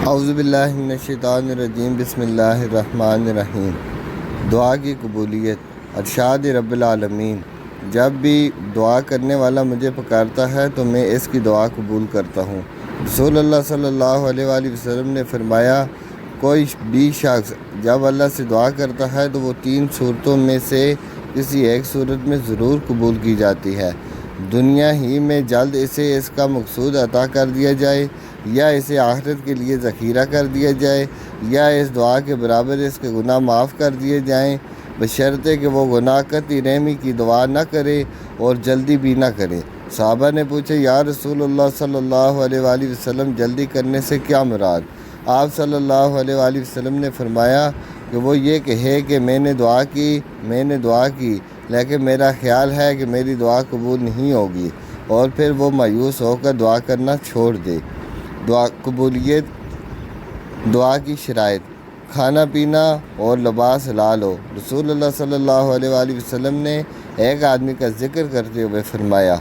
اعوذ باللہ من الشیطان الرجیم، بسم اللہ الرحمن الرحیم۔ دعا کی قبولیت۔ ارشاد رب العالمین، جب بھی دعا کرنے والا مجھے پکارتا ہے تو میں اس کی دعا قبول کرتا ہوں۔ رسول اللہ صلی اللہ علیہ وآلہ وسلم نے فرمایا، کوئی بھی شخص جب اللہ سے دعا کرتا ہے تو وہ 3 صورتوں میں سے کسی ایک صورت میں ضرور قبول کی جاتی ہے۔ دنیا ہی میں جلد اسے اس کا مقصود عطا کر دیا جائے، یا اسے آخرت کے لیے ذخیرہ کر دیا جائے، یا اس دعا کے برابر اس کے گناہ معاف کر دیے جائیں، بشرطے کہ وہ گناہ قطعی رحمی کی دعا نہ کرے اور جلدی بھی نہ کرے۔ صحابہ نے پوچھا، یا رسول اللہ صلی اللہ علیہ وآلہ وسلم، جلدی کرنے سے کیا مراد؟ آپ صلی اللہ علیہ وآلہ وسلم نے فرمایا کہ وہ یہ کہے کہ میں نے دعا کی لیکن میرا خیال ہے کہ میری دعا قبول نہیں ہوگی، اور پھر وہ مایوس ہو کر دعا کرنا چھوڑ دے۔ قبولیت دعا کی شرائط: کھانا پینا اور لباس حلال ہو۔ رسول اللہ صلی اللہ علیہ وآلہ وسلم نے ایک آدمی کا ذکر کرتے ہوئے فرمایا،